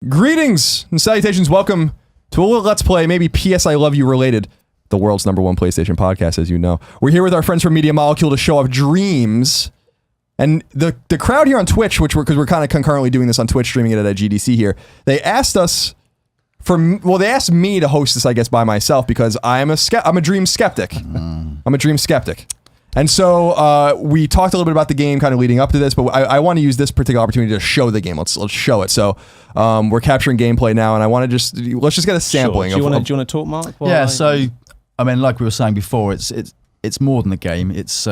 Greetings and salutations. Welcome to a little Let's Play, maybe P.S. I Love You related, the world's #1 PlayStation podcast, as you know. We're here with our friends from Media Molecule to show off Dreams. And the crowd here on Twitch, because we're kind of concurrently doing this on Twitch, streaming it at GDC here, they asked us they asked me to host this, I guess, by myself because I'm a Dream skeptic. I'm a Dream skeptic. And so we talked a little bit about the game kind of leading up to this, but I want to use this particular opportunity to show the game. Let's show it. So we're capturing gameplay now, and I want to let's just get a sampling. Sure. Do you want to talk, Mark? Yeah. So I mean, like we were saying before, it's more than a game. It's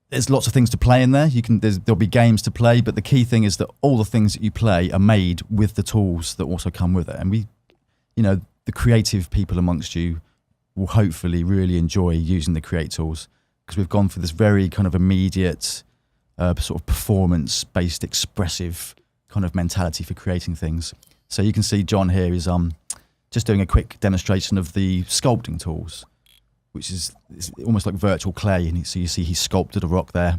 there's lots of things to play in there. There'll be games to play, but the key thing is that all the things that you play are made with the tools that also come with it. And the creative people amongst you will hopefully really enjoy using the create tools because we've gone for this very kind of immediate sort of performance-based, expressive kind of mentality for creating things. So you can see John here is just doing a quick demonstration of the sculpting tools, which is almost like virtual clay. And so you see he sculpted a rock there,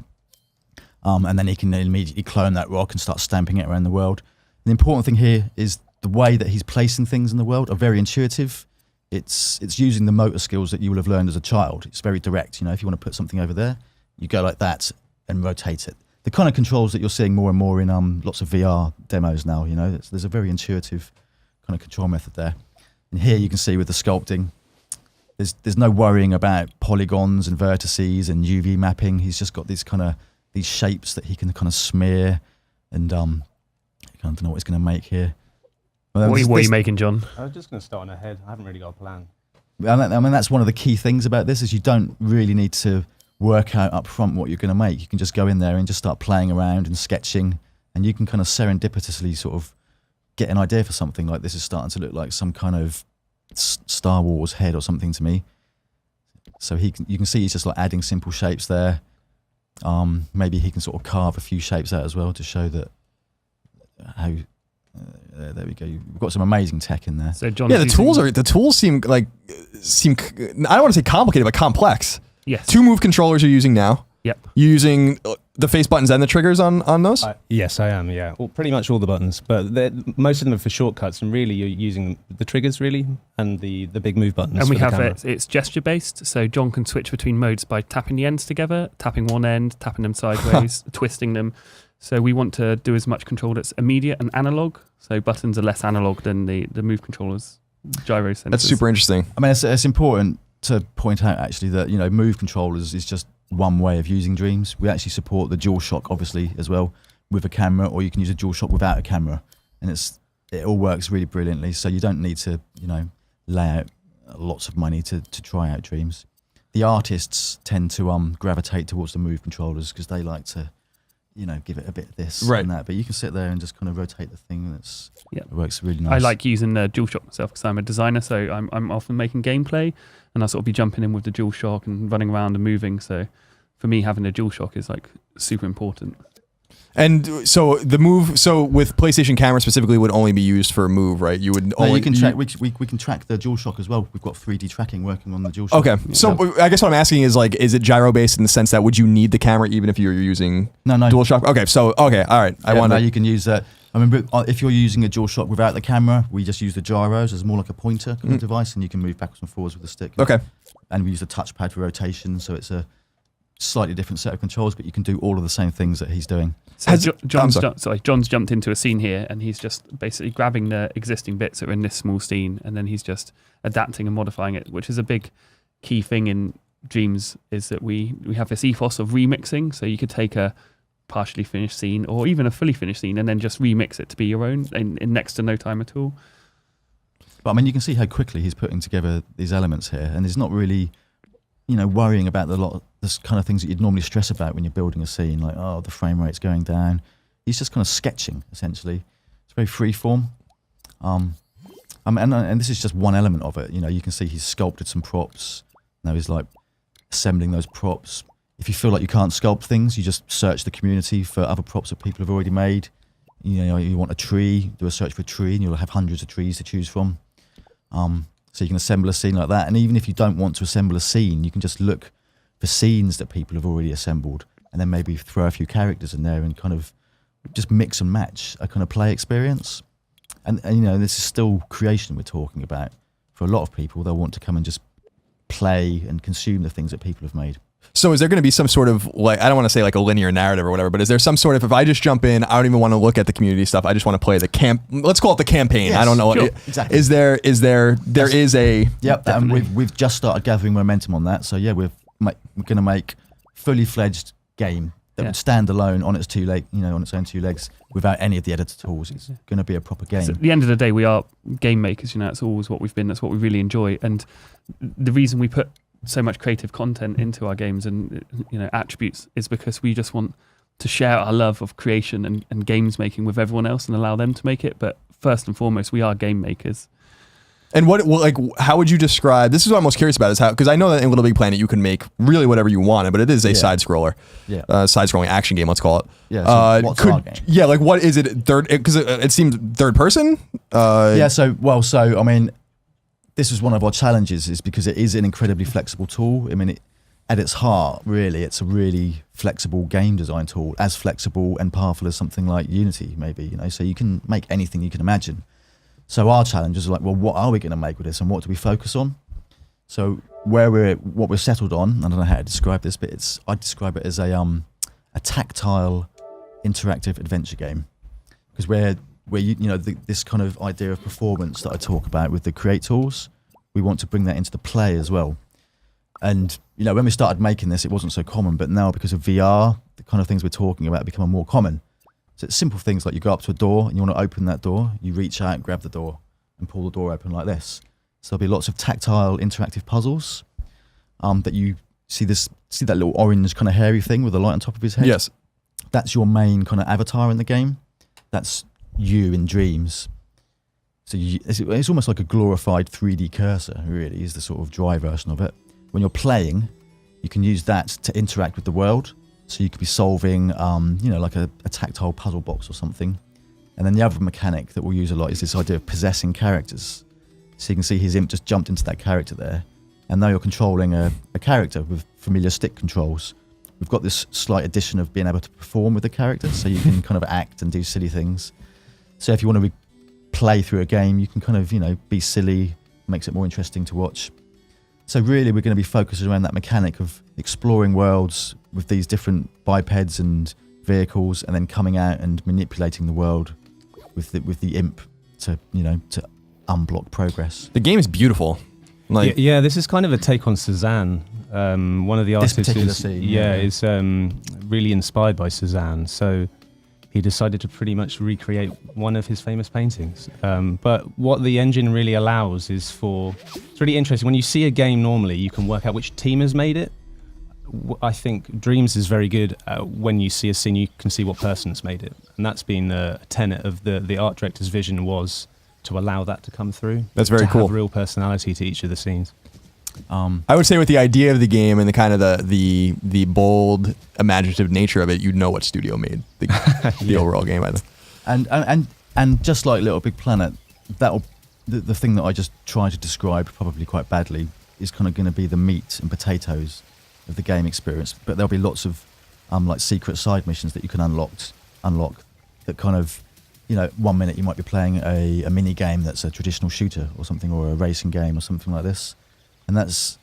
and then he can immediately clone that rock and start stamping it around the world. And the important thing here is the way that he's placing things in the world are very intuitive. It's using the motor skills that you will have learned as a child. It's very direct. If you want to put something over there, you go like that and rotate it. The kind of controls that you're seeing more and more in lots of VR demos now. There's a very intuitive kind of control method there. And here you can see with the sculpting, there's no worrying about polygons and vertices and UV mapping. He's just got these shapes that he can kind of smear, and I don't know what he's going to make here. What are you making, John? I was just going to start on a head. I haven't really got a plan. I mean, that's one of the key things about this is you don't really need to work out up front what you're going to make. You can just go in there and just start playing around and sketching, and you can kind of serendipitously sort of get an idea for something. Like this is starting to look like some kind of Star Wars head or something to me. So you can see he's just like adding simple shapes there. Maybe he can sort of carve a few shapes out as well to show that how. There we go. We've got some amazing tech in there. So John, the tools seem I don't want to say complicated, but complex. Yes. 2 move controllers you're using now. Yep. You're using the face buttons and the triggers on those? Yes, I am. Yeah, well, pretty much all the buttons, but most of them are for shortcuts, and really you're using the triggers really and the big move buttons. And we have it's gesture based, so John can switch between modes by tapping the ends together, tapping one end, tapping them sideways, twisting them. So we want to do as much control that's immediate and analog. So buttons are less analog than the move controllers, gyro sensors. That's super interesting. I mean, it's important to point out actually that move controllers is just one way of using Dreams. We actually support the DualShock obviously as well with a camera, or you can use a DualShock without a camera, and it all works really brilliantly. So you don't need to lay out lots of money to try out Dreams. The artists tend to gravitate towards the move controllers because they like to give it a bit of this and that, but you can sit there and just kind of rotate the thing. It works really nice. I like using the DualShock myself because I'm a designer, so I'm often making gameplay, and I sort of be jumping in with the DualShock and running around and moving. So for me, having a DualShock is like super important. And so the move, with PlayStation camera specifically, would only be used for move, right? You would only. You can track. We can track the DualShock as well. We've got 3D tracking working on the DualShock. Okay, so I guess what I'm asking is is it gyro based in the sense that would you need the camera even if you're using DualShock? Okay, all right. No, you can use that. I mean, if you're using a DualShock without the camera, we just use the gyros as more like a pointer kind of device, and you can move backwards and forwards with the stick. Okay. And we use the touchpad for rotation, so it's a slightly different set of controls, but you can do all of the same things that he's doing. So John's jumped into a scene here, and he's just basically grabbing the existing bits that are in this small scene, and then he's just adapting and modifying it, which is a big key thing in Dreams, is that we have this ethos of remixing. So you could take a partially finished scene or even a fully finished scene and then just remix it to be your own in next to no time at all. But I mean, you can see how quickly he's putting together these elements here, and he's not really worrying about the kind of things that you'd normally stress about when you're building a scene, like, the frame rate's going down. He's just kind of sketching, essentially. It's very free form. And this is just one element of it. You can see he's sculpted some props. Now he's like assembling those props. If you feel like you can't sculpt things, you just search the community for other props that people have already made. You want a tree, do a search for a tree, and you'll have hundreds of trees to choose from. So you can assemble a scene like that. And even if you don't want to assemble a scene, you can just look for scenes that people have already assembled and then maybe throw a few characters in there and kind of just mix and match a kind of play experience. And you know, this is still creation we're talking about. For a lot of people, they'll want to come and just play and consume the things that people have made. So is there going to be some sort of, like, I don't want to say like a linear narrative or whatever, but is there some sort of, if I just jump in, I don't even want to look at the community stuff, I just want to play the let's call it the campaign. Yes, I don't know. sure, exactly. There is a... Yep, and we've just started gathering momentum on that. So yeah, we're going to make fully fledged game that would stand alone on its on its own two legs without any of the editor tools. It's going to be a proper game. So at the end of the day, we are game makers. You know, that's always what we've been. That's what we really enjoy. And the reason we put so much creative content into our games and, you know, attributes is because we just want to share our love of creation and games making with everyone else and allow them to make it. But first and foremost, we are game makers. And how would you describe, this is what I'm most curious about, is how, because I know that in Little Big Planet you can make really whatever you wanted, but it is a side-scroller, side-scrolling action game, let's call it. Yeah, so what's our game? Yeah, like what is it, because it seems third person? I mean, this is one of our challenges, is because it is an incredibly flexible tool. I mean, at its heart, really, it's a really flexible game design tool, as flexible and powerful as something like Unity, maybe, you know, so you can make anything you can imagine. So our challenge is like, well, what are we going to make with this, and what do we focus on? So what we're settled on, I don't know how to describe this, but I describe it as a tactile, interactive adventure game, because this kind of idea of performance that I talk about with the create tools, we want to bring that into the play as well. And you know, when we started making this, it wasn't so common, but now because of VR, the kind of things we're talking about are becoming more common. So it's simple things like you go up to a door and you want to open that door, you reach out, grab the door and pull the door open like this. So there'll be lots of tactile interactive puzzles that you see that little orange kind of hairy thing with the light on top of his head? Yes. That's your main kind of avatar in the game. That's you in Dreams. So it's almost like a glorified 3D cursor, really, is the sort of dry version of it. When you're playing, you can use that to interact with the world. So you could be solving, like a tactile puzzle box or something. And then the other mechanic that we'll use a lot is this idea of possessing characters. So you can see his imp just jumped into that character there. And now you're controlling a character with familiar stick controls. We've got this slight addition of being able to perform with the character, so you can kind of act and do silly things. So if you want to play through a game, you can kind of, be silly, makes it more interesting to watch. So really, we're going to be focused around that mechanic of exploring worlds with these different bipeds and vehicles, and then coming out and manipulating the world with the imp to unblock progress. The game is beautiful. Yeah, this is kind of a take on Cezanne. One of the artists is really inspired by Cezanne, so he decided to pretty much recreate one of his famous paintings. But what the engine really allows is it's really interesting. When you see a game normally, you can work out which team has made it. I think Dreams is very good when you see a scene, you can see what person's made it. And that's been a tenet of the art director's vision, was to allow that to come through. That's very cool. Have real personality to each of the scenes. I would say with the idea of the game and the kind of the bold, imaginative nature of it, you'd know what studio made the overall game. I think. And just like Little Big Planet, the thing that I just tried to describe probably quite badly is kind of going to be the meat and potatoes of the game experience. But there'll be lots of like secret side missions that you can unlock that kind of, 1 minute you might be playing a mini game that's a traditional shooter or something, or a racing game or something like this. And that's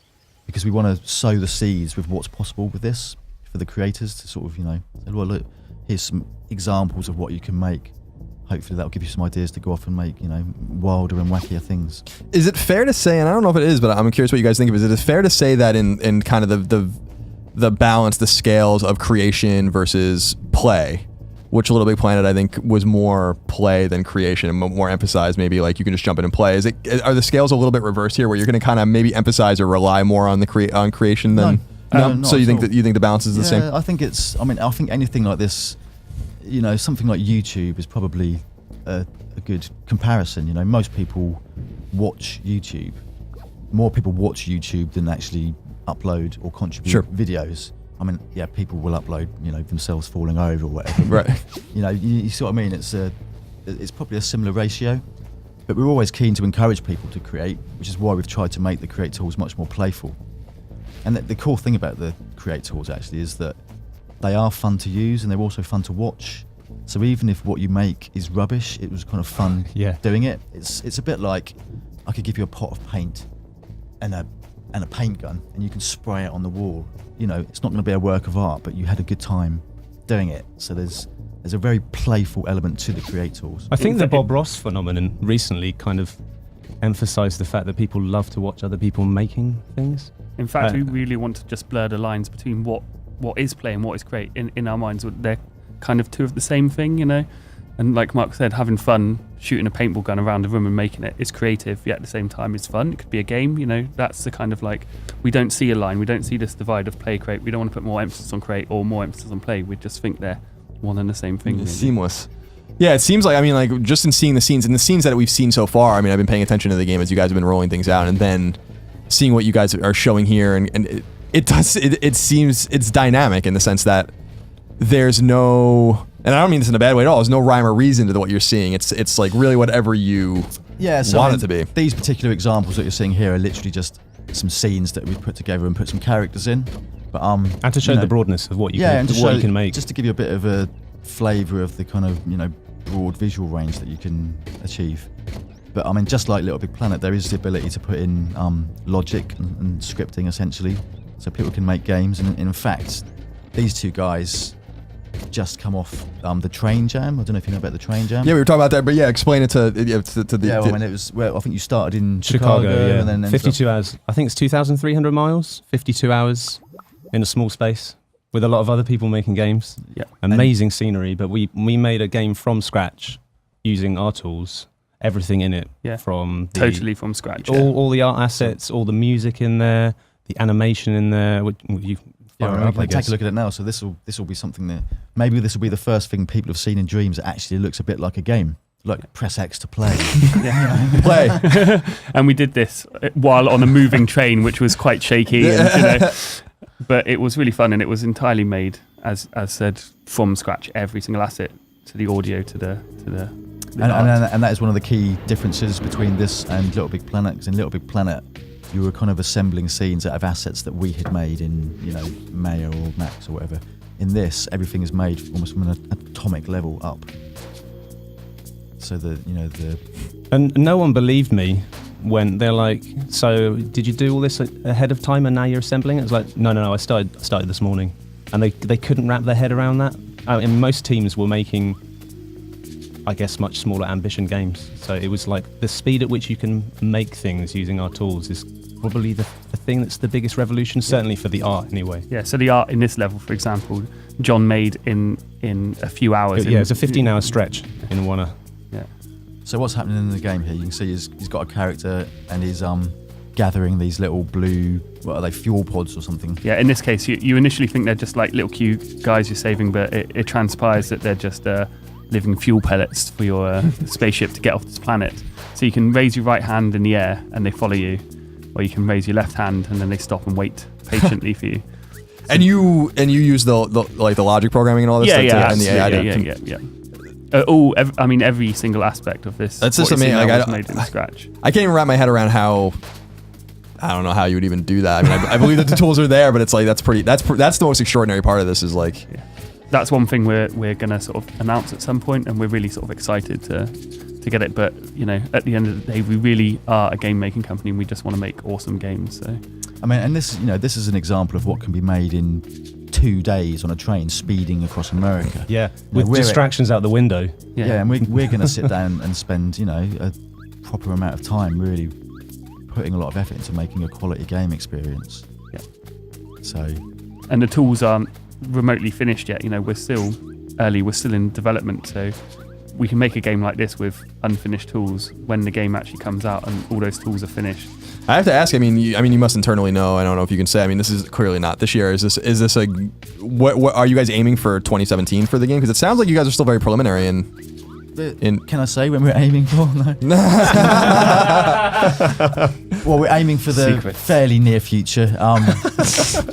because we want to sow the seeds with what's possible with this for the creators to sort of, say, well, look, here's some examples of what you can make. Hopefully that'll give you some ideas to go off and make, wilder and wackier things. Is it fair to say, and I don't know if it is, but I'm curious what you guys think of it, is it fair to say that in kind of the balance, the scales of creation versus play, which Little Big Planet I think was more play than creation, and more emphasized maybe like you can just jump in and play. Are the scales a little bit reversed here, where you're going to kind of maybe emphasize or rely more on on creation than? No? So you think the balance is the same? I think it's. I think anything like this, something like YouTube is probably a good comparison. Most people watch YouTube. More people watch YouTube than actually upload or contribute videos. People will upload, themselves falling over or whatever. Right. You see what I mean? It's probably a similar ratio, but we're always keen to encourage people to create, which is why we've tried to make the create tools much more playful. And the cool thing about the create tools actually is that they are fun to use, and they're also fun to watch. So even if what you make is rubbish, it was kind of fun doing it. It's a bit like I could give you a pot of paint and a paint gun, and you can spray it on the wall. You know, it's not going to be a work of art, but you had a good time doing it. So there's a very playful element to the Create tools. I think the Bob Ross phenomenon recently kind of emphasised the fact that people love to watch other people making things. In fact, we really want to just blur the lines between what is play and what is create. In our minds, they're kind of two of the same thing, you know? And like Mark said, having fun shooting a paintball gun around the room and making it is creative, yet at the same time it's fun. It could be a game, you know? That's the kind of like, we don't see a line, we don't see this divide of play, create. We don't want to put more emphasis on create or more emphasis on play. We just think they're one and the same thing. It's seamless. Yeah, it seems like, I mean, like, just in seeing the scenes, and the scenes that we've seen so far, I mean, I've been paying attention to the game as you guys have been rolling things out, and then seeing what you guys are showing here, and it seems, it's dynamic in the sense that there's no, and I don't mean this in a bad way at all, there's no rhyme or reason to what you're seeing. It's like really whatever you want it to be. These particular examples that you're seeing here are literally just some scenes that we've put together and put some characters in. But and to show the broadness of what you can make. Just to give you a bit of a flavour of the kind of, you know, broad visual range that you can achieve. But I mean, just like Little Big Planet, there is the ability to put in logic and scripting essentially, so people can make games. And in fact, these two guys just come off the Train Jam. I don't know if you know about the Train Jam. Yeah, we were talking about that, but yeah, explain it to the. Yeah, well, when it was, I think you started in Chicago yeah. and then 52 hours. I think it's 2,300 miles, 52 hours in a small space with a lot of other people making games. Yeah, amazing scenery. But we made a game from scratch using our tools. Everything in it, from totally from scratch. All the art assets, all the music in there, the animation in there. You take a look at it now. So this will be something that maybe this will be the first thing people have seen in Dreams that actually looks a bit like a game. Like press X to play. Play. And we did this while on a moving train, which was quite shaky. And, you know, but it was really fun, and it was entirely made, as said, from scratch. Every single asset, to the audio, to the and that is one of the key differences between this and Little Big Planet. Because in Little Big Planet, you were kind of assembling scenes out of assets that we had made in, you know, Maya or Max or whatever. In this, everything is made almost from an atomic level up. So and no one believed me when they're like, "So did you do all this ahead of time and now you're assembling it?" I was like, "No, I started this morning," and they couldn't wrap their head around that. And most teams were making, I guess, much smaller ambition games. So it was like the speed at which you can make things using our tools is probably the thing that's the biggest revolution, certainly for the art anyway. Yeah, so the art in this level, for example, John made in a few hours. Yeah, it's a 15-hour stretch in one. Yeah. So what's happening in the game here? You can see he's got a character and he's gathering these little blue, what are they, fuel pods or something? Yeah, in this case, you initially think they're just like little cute guys you're saving, but it transpires that they're just living fuel pellets for your spaceship to get off this planet. So you can raise your right hand in the air and they follow you, or you can raise your left hand and then they stop and wait patiently for you. So and you use the logic programming and all this stuff. Yeah. Every single aspect of this. That's just amazing. Like, was made from scratch. I can't even wrap my head around how. I don't know how you would even do that. I mean, I believe that the tools are there, but it's like that's the most extraordinary part of this. Is like. Yeah. That's one thing we're gonna sort of announce at some point, and we're really sort of excited to get it. But you know, at the end of the day, we really are a game making company, and we just want to make awesome games. So, I mean, and this is an example of what can be made in 2 days on a train speeding across America. Yeah, with distractions out the window. Yeah, and we're going to sit down and spend, you know, a proper amount of time really putting a lot of effort into making a quality game experience. Yeah. So, and the tools aren't remotely finished yet. You know, we're still early, we're still in development, so we can make a game like this with unfinished tools when the game actually comes out and all those tools are finished. I have to ask. I mean, you must internally know. I don't know if you can say. I mean, this is clearly not this year. Is this a what are you guys aiming for 2017 for the game? Because it sounds like you guys are still very preliminary. Can I say when we're aiming for? No. Well, we're aiming for the fairly near future.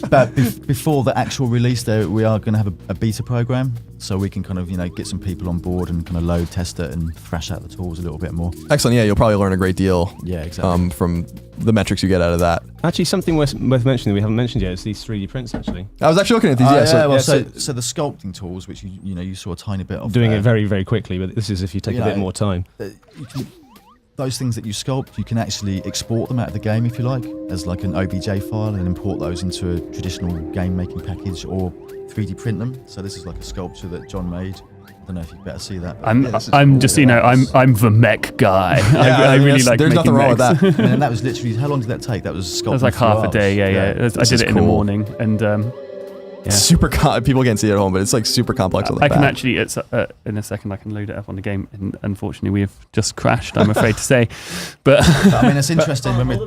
But before the actual release, though, we are going to have a beta program, so we can kind of get some people on board and kind of load test it and thrash out the tools a little bit more. Excellent. Yeah, you'll probably learn a great deal. Yeah, exactly. From the metrics you get out of that. Actually, something worth mentioning we haven't mentioned yet is these 3D prints. Actually, I was actually looking at these. So the sculpting tools, which you saw a tiny bit of, doing it very, very quickly, but this is if you take a bit more time. Those things that you sculpt, you can actually export them out of the game if you like, as like an OBJ file, and import those into a traditional game making package, or 3D print them. So this is like a sculpture that John made. I don't know if you better see that. I'm just I'm the mech guy. I really like. There's nothing wrong with that. And that was literally, how long did that take? That was sculpting. That was like half a day. Yeah. I did it in the morning, and super. People can't see it at home, but it's like super complex. I can actually. It's in a second. I can load it up on the game. And unfortunately, we have just crashed. I'm afraid to say, but I mean, it's interesting when we.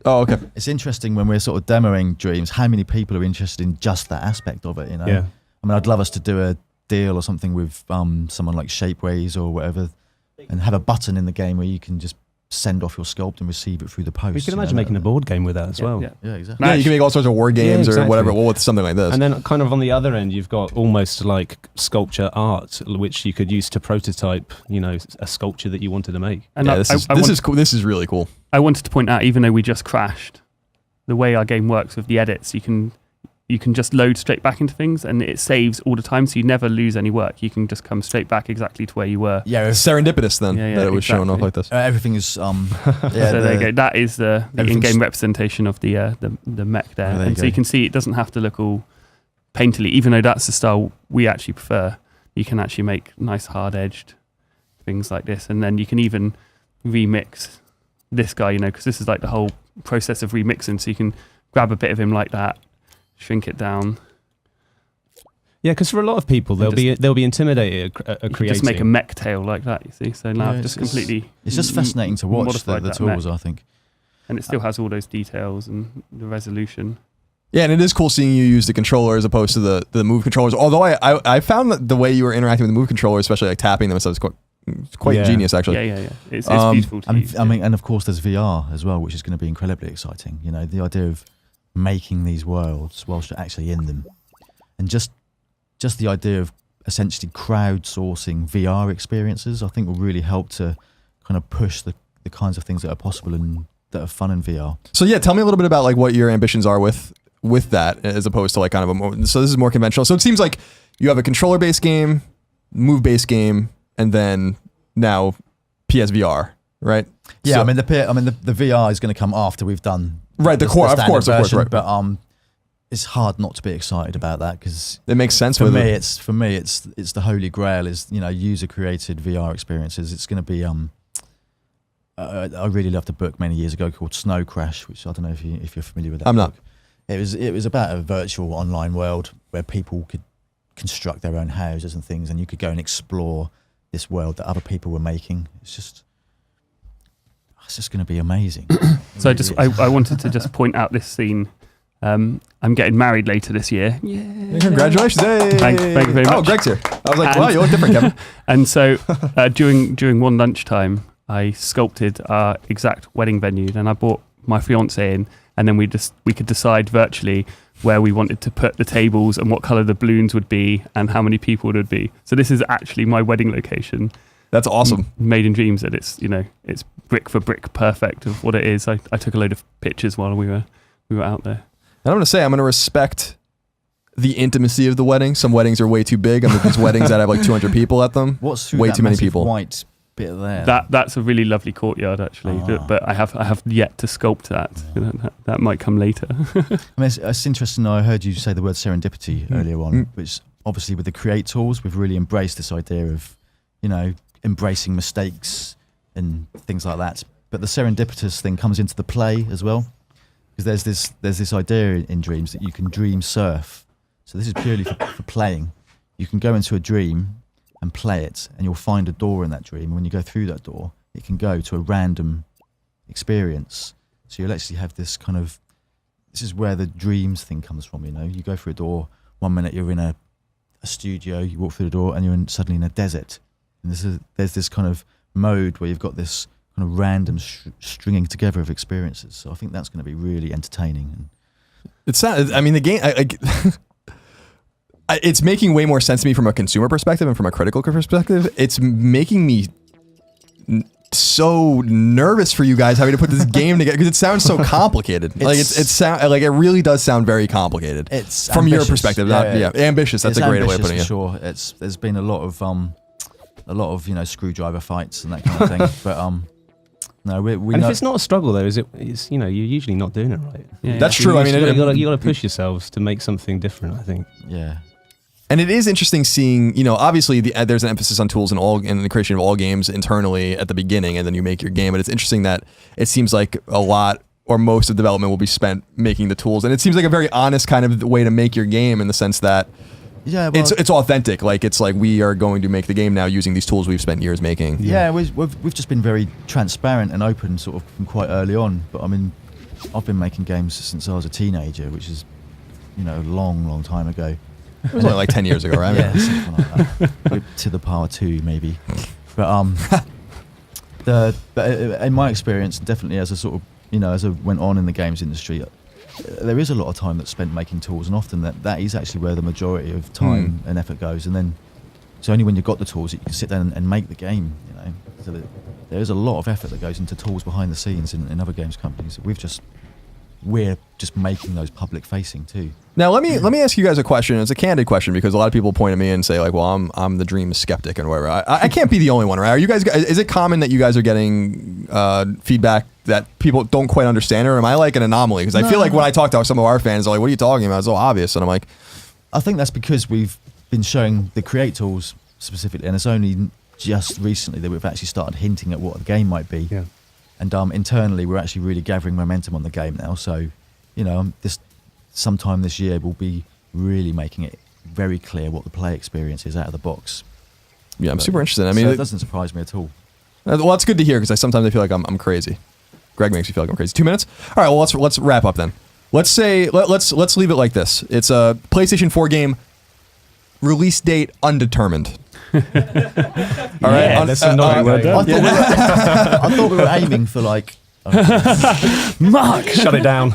Oh, okay. It's interesting when we're sort of demoing Dreams, how many people are interested in just that aspect of it. Yeah. I mean, I'd love us to do a deal or something with someone like Shapeways or whatever, and have a button in the game where you can just send off your sculpt and receive it through the post. We can imagine making a board game with that as well. Yeah, exactly. Yeah, you can make all sorts of war games or whatever with something like this. And then kind of on the other end, you've got almost like sculpture art, which you could use to prototype, a sculpture that you wanted to make. And this is cool. This is really cool. I wanted to point out, even though we just crashed, the way our game works with the edits, you can just load straight back into things, and it saves all the time, so you never lose any work. You can just come straight back exactly to where you were. Yeah, it's serendipitous then that it was shown off like this. Everything is so there you go. That is the in-game representation of the mech there. And so you can see it doesn't have to look all painterly, even though that's the style we actually prefer. You can actually make nice hard-edged things like this, and then you can even remix this guy, because this is like the whole process of remixing. So you can grab a bit of him like that, shrink it down. Yeah, because for a lot of people, they'll be intimidated at creating. Just make a mech tail like that, you see. So now I've just completely. It's just fascinating to watch the tools, I think. And it still has all those details and the resolution. Yeah, and it is cool seeing you use the controller as opposed to the move controllers. Although I found that the way you were interacting with the move controller, especially like tapping them and stuff, is quite ingenious actually. Yeah. It's beautiful to use. I mean, and of course there's VR as well, which is going to be incredibly exciting. The idea of making these worlds whilst you're actually in them, and just the idea of essentially crowdsourcing VR experiences, I think will really help to kind of push the kinds of things that are possible and that are fun in VR. So yeah, tell me a little bit about like what your ambitions are with that, as opposed to like kind of so this is more conventional. So it seems like you have a controller-based game, move-based game, and then now PSVR, right? Yeah, so, I mean the VR is going to come after we've done the core, of course, right. But it's hard not to be excited about that, because it makes sense for me. It's the holy grail is user created VR experiences. It's going to be I really loved a book many years ago called Snow Crash, which I don't know if you're familiar with that. I'm book. not. It was about a virtual online world where people could construct their own houses and things, and you could go and explore this world that other people were making. It's just going to be amazing. So I wanted to just point out this scene. I'm getting married later this year. Yeah! Congratulations! Hey. Thank you very much. Oh, Greg's here. I was like, wow, you look different, Kevin. And so during one lunchtime, I sculpted our exact wedding venue. Then I brought my fiance in, and then we could decide virtually where we wanted to put the tables and what color the balloons would be and how many people it would be. So this is actually my wedding location. That's awesome. Made in Dreams, that it's brick for brick perfect of what it is. I took a load of pictures while we were out there. And I'm going to say, I'm going to respect the intimacy of the wedding. Some weddings are way too big. I mean, these weddings that have like 200 people at them. What's through way that too many people? White bit there. That's a really lovely courtyard actually, but I have yet to sculpt that. That might come later. I mean, it's interesting. I heard you say the word serendipity earlier on, which obviously with the Create tools, we've really embraced this idea of, embracing mistakes and things like that. But the serendipitous thing comes into the play as well, because there's this idea in Dreams that you can dream surf. So this is purely for playing. You can go into a dream and play it, and you'll find a door in that dream. And when you go through that door, it can go to a random experience. So you'll actually have this kind of, this is where the dreams thing comes from. You go through a door, 1 minute you're in a studio, you walk through the door and you're suddenly in a desert. And there's this kind of mode where you've got this kind of random stringing together of experiences. So I think that's going to be really entertaining. And it's not. I mean, the game. It's making way more sense to me from a consumer perspective and from a critical perspective. It's making me so nervous for you guys having to put this game together because it sounds so complicated. It really does sound very complicated. It's from ambitious. your perspective. Ambitious. That's a great way of putting it. Sure, there's been a lot of screwdriver fights and that kind of thing. But no, we and if it's not a struggle though, it's you're usually not doing it right. Yeah, that's true. I mean, you got to push yourselves to make something different. I think. Yeah. And it is interesting seeing, obviously there's an emphasis on tools in the creation of all games internally at the beginning, and then you make your game. But it's interesting that it seems like a lot or most of development will be spent making the tools, and it seems like a very honest kind of way to make your game in the sense that it's authentic. Like it's like we are going to make the game now using these tools we've spent years making. Yeah, we've just been very transparent and open sort of from quite early on. But I mean, I've been making games since I was a teenager, which is a long time ago. It was only like 10 years ago, right? Yeah, something like that. To the power 2, maybe. But in my experience, definitely as a sort of as I went on in the games industry, there is a lot of time that's spent making tools, and often that is actually where the majority of time and effort goes. And then it's only when you've got the tools that you can sit down and make the game. So there is a lot of effort that goes into tools behind the scenes in other games companies. We're just making those public facing too. Now let me ask you guys a question. It's a candid question because a lot of people point at me and say like, well, I'm the Dreams skeptic and whatever. I can't be the only one, right? Are you guys? Is it common that you guys are getting feedback that people don't quite understand, or am I like an anomaly? Because I feel like when I talk to some of our fans, they're like, what are you talking about? It's so obvious, and I'm like, I think that's because we've been showing the Create tools specifically, and it's only just recently that we've actually started hinting at what the game might be. Yeah. And internally, we're actually really gathering momentum on the game now. So, sometime this year, we'll be really making it very clear what the play experience is out of the box. Yeah, I'm super interested. I mean, it doesn't surprise me at all. Well, it's good to hear because sometimes I feel like I'm crazy. Greg makes me feel like I'm crazy. 2 minutes? All right. Well, let's wrap up then. Let's leave it like this. It's a PlayStation 4 game. Release date undetermined. All right, that's a naughty word. I thought we were aiming for like. Mark, shut it down.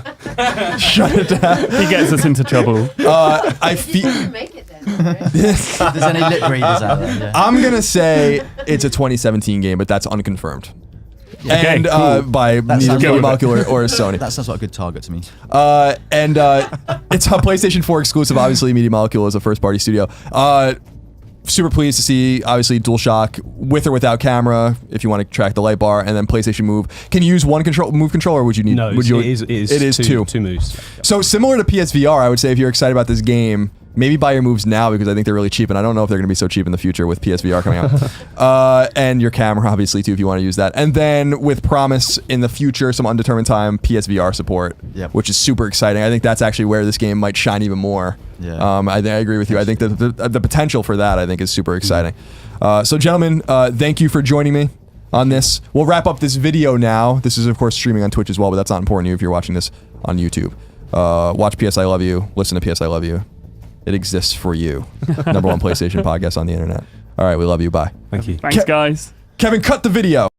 Shut it down. He gets us into trouble. I feel. Make it then. If there's any lip readers out there, yeah. I'm gonna say it's a 2017 game, but that's unconfirmed. Okay, And cool. by neither Molecule or Sony. That sounds like a good target to me. And it's a PlayStation 4 exclusive. Obviously, Media Molecule is a first-party studio. Super pleased to see, obviously, DualShock with or without camera, if you want to track the light bar, and then PlayStation Move. Can you use one move controller, or would you need? No, it is two moves. So similar to PSVR, I would say if you're excited about this game, maybe buy your moves now because I think they're really cheap, and I don't know if they're going to be so cheap in the future with PSVR coming out. And your camera, obviously, too, if you want to use that. And then with promise in the future, some undetermined time, PSVR support, which is super exciting. I think that's actually where this game might shine even more. Yeah. I agree with you. I think the potential for that, I think, is super exciting. So, gentlemen, thank you for joining me on this. We'll wrap up this video now. This is, of course, streaming on Twitch as well, but that's not important to you if you're watching this on YouTube. Watch PS I Love You. Listen to PS I Love You. It exists for you. #1 PlayStation podcast on the internet. All right, we love you. Bye. Thank you. Thanks, guys. Kevin, cut the video.